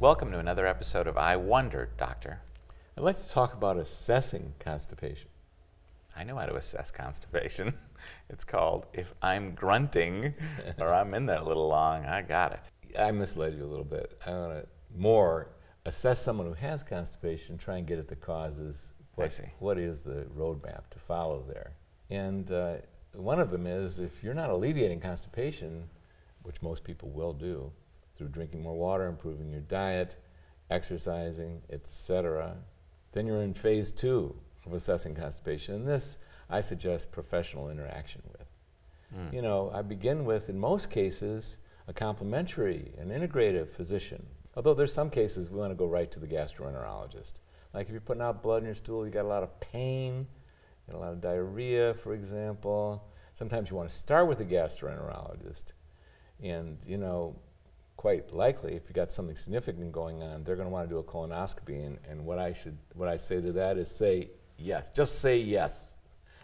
Welcome to another episode of I Wonder, Doctor. I'd like to talk about assessing constipation. I know how to assess constipation. It's called if I'm grunting or I'm in there a little long, I got it. I misled you a little bit. I want to more assess someone who has constipation, try and get at the causes. I see. What is the roadmap to follow there? And one of them is if you're not alleviating constipation, which most people will do, through drinking more water, improving your diet, exercising, etc., then you're in phase 2 of assessing constipation. And this, I suggest professional interaction with. You know, I begin with, in most cases, a complementary, an integrative physician. Although there's some cases we want to go right to the gastroenterologist. Like if you're putting out blood in your stool, you got a lot of pain, you got a lot of diarrhea, for example. Sometimes you want to start with a gastroenterologist. And, you know, quite likely, if you got something significant going on, they're going to want to do a colonoscopy. And what I say to that is say yes. Just say yes.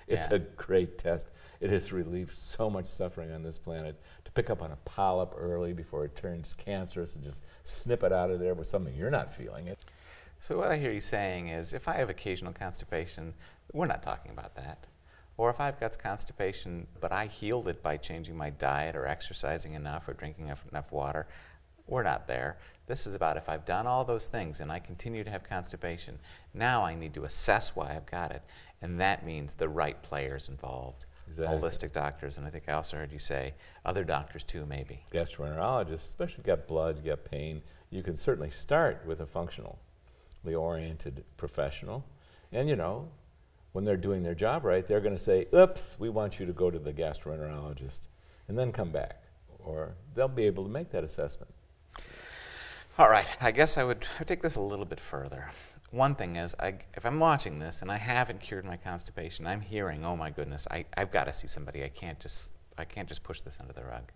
It's a great test. It has relieved so much suffering on this planet. To pick up on a polyp early before it turns cancerous and just snip it out of there with something you're not feeling it. So what I hear you saying is if I have occasional constipation, we're not talking about that. Or if I've got constipation, but I healed it by changing my diet or exercising enough or drinking enough water, we're not there. This is about if I've done all those things and I continue to have constipation, now I need to assess why I've got it. And that means the right players involved. Exactly. Holistic doctors, and I think I also heard you say other doctors too, maybe. Gastroenterologists, especially if you got blood, you got pain, you can certainly start with a functionally oriented professional. And you know, when they're doing their job right, they're going to say, oops, we want you to go to the gastroenterologist, and then come back. Or they'll be able to make that assessment. All right, I guess I would take this a little bit further. One thing is, if I'm watching this and I haven't cured my constipation, I'm hearing, oh my goodness, I've got to see somebody. I can't just push this under the rug.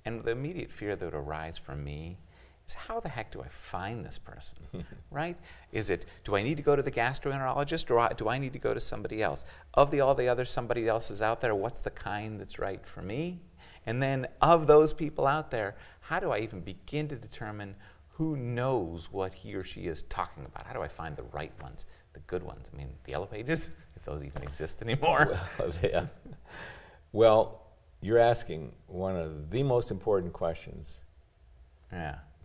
And the immediate fear that would arise from me is how the heck do I find this person, right? Is it, do I need to go to the gastroenterologist or do I need to go to somebody else? Of all the other somebody else's out there, what's the kind that's right for me? And then of those people out there, how do I even begin to determine who knows what he or she is talking about? How do I find the right ones, the good ones? I mean, the Yellow Pages, if those even exist anymore. Well, yeah. Well, you're asking one of the most important questions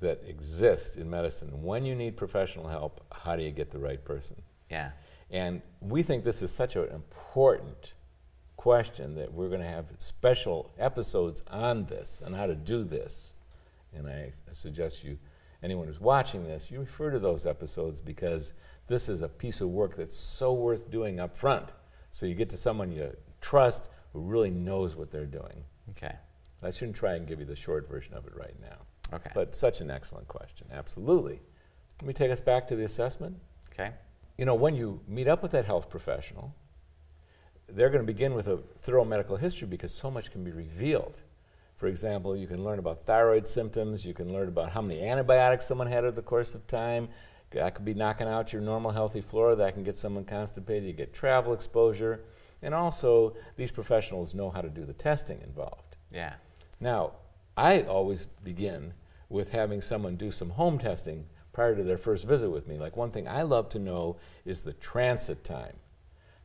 that exist in medicine. When you need professional help, how do you get the right person? Yeah. And we think this is such an important question that we're going to have special episodes on this, on how to do this. And I suggest anyone who's watching this, you refer to those episodes because this is a piece of work that's so worth doing up front. So you get to someone you trust who really knows what they're doing. Okay. I shouldn't try and give you the short version of it right now. Okay. But such an excellent question, absolutely. Let me take us back to the assessment. Okay. You know, when you meet up with that health professional, they're going to begin with a thorough medical history because so much can be revealed. For example, you can learn about thyroid symptoms, you can learn about how many antibiotics someone had over the course of time. That could be knocking out your normal healthy flora, that can get someone constipated, you get travel exposure, and also these professionals know how to do the testing involved. Yeah. Now, I always begin with having someone do some home testing prior to their first visit with me. Like one thing I love to know is the transit time.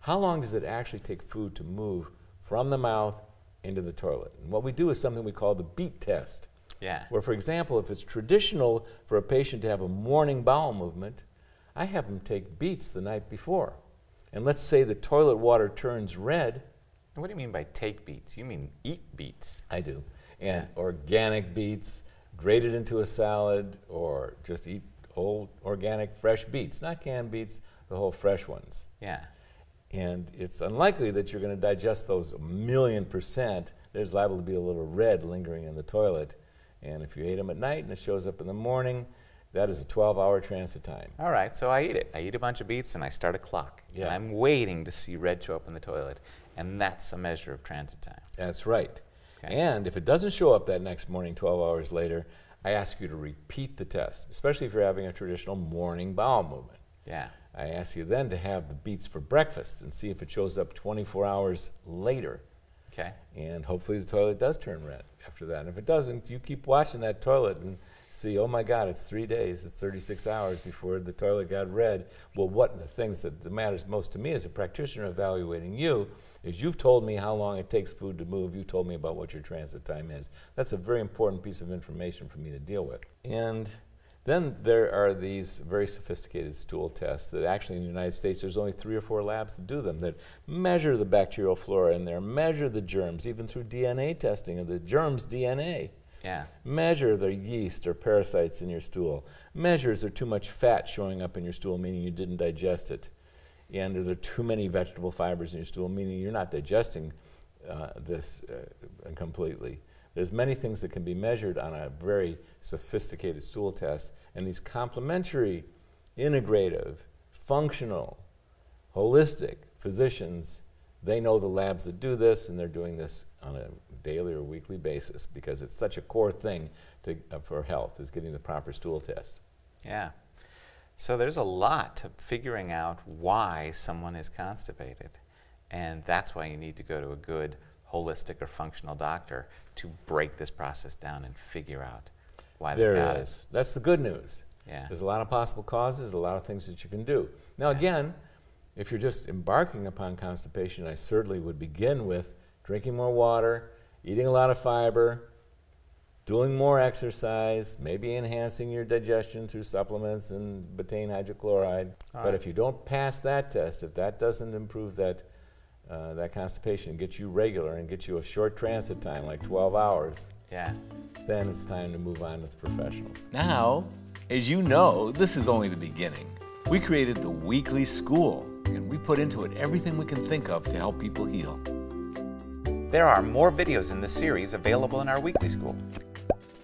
How long does it actually take food to move from the mouth into the toilet? And what we do is something we call the beat test. Yeah. Where, for example, if it's traditional for a patient to have a morning bowel movement, I have them take beets the night before. And let's say the toilet water turns red. And what do you mean by take beets? You mean eat beets? I do. And organic beets, grated into a salad, or just eat whole organic fresh beets, not canned beets, the whole fresh ones. Yeah. And it's unlikely that you're going to digest those 1,000,000%. There's liable to be a little red lingering in the toilet. And if you ate them at night and it shows up in the morning, that is a 12-hour transit time. All right, so I eat it. I eat a bunch of beets and I start a clock. Yeah. And I'm waiting to see red show up in the toilet. And that's a measure of transit time. That's right. Okay. And if it doesn't show up that next morning, 12 hours later, I ask you to repeat the test, especially if you're having a traditional morning bowel movement. Yeah. I ask you then to have the beets for breakfast and see if it shows up 24 hours later. Okay. And hopefully the toilet does turn red after that. And if it doesn't, you keep watching that toilet and see, oh my God, it's 3 days, it's 36 hours before the toilet got red. Well, what the things that matters most to me as a practitioner evaluating you is you've told me how long it takes food to move, you told me about what your transit time is. That's a very important piece of information for me to deal with. And then there are these very sophisticated stool tests that actually in the United States there's only 3 or 4 labs that do them, that measure the bacterial flora in there, measure the germs, even through DNA testing of the germs' DNA. Yeah. Measure the yeast or parasites in your stool. Measure is there too much fat showing up in your stool, meaning you didn't digest it. And are there too many vegetable fibers in your stool, meaning you're not digesting this completely. There's many things that can be measured on a very sophisticated stool test, and these complementary, integrative, functional, holistic physicians, they know the labs that do this, and they're doing this on a daily or weekly basis because it's such a core thing for health, is getting the proper stool test. Yeah. So there's a lot to figuring out why someone is constipated, and that's why you need to go to a good holistic or functional doctor to break this process down and figure out why they got it. That's the good news. Yeah. There's a lot of possible causes, a lot of things that you can do. Now again, if you're just embarking upon constipation, I certainly would begin with drinking more water, eating a lot of fiber, doing more exercise, maybe enhancing your digestion through supplements and betaine hydrochloride. But if you don't pass that test, if that doesn't improve that constipation, get you regular and get you a short transit time, like 12 hours, then it's time to move on with professionals. Now, as you know, this is only the beginning. We created the weekly school, and we put into it everything we can think of to help people heal. There are more videos in this series available in our weekly school.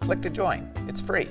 Click to join. It's free.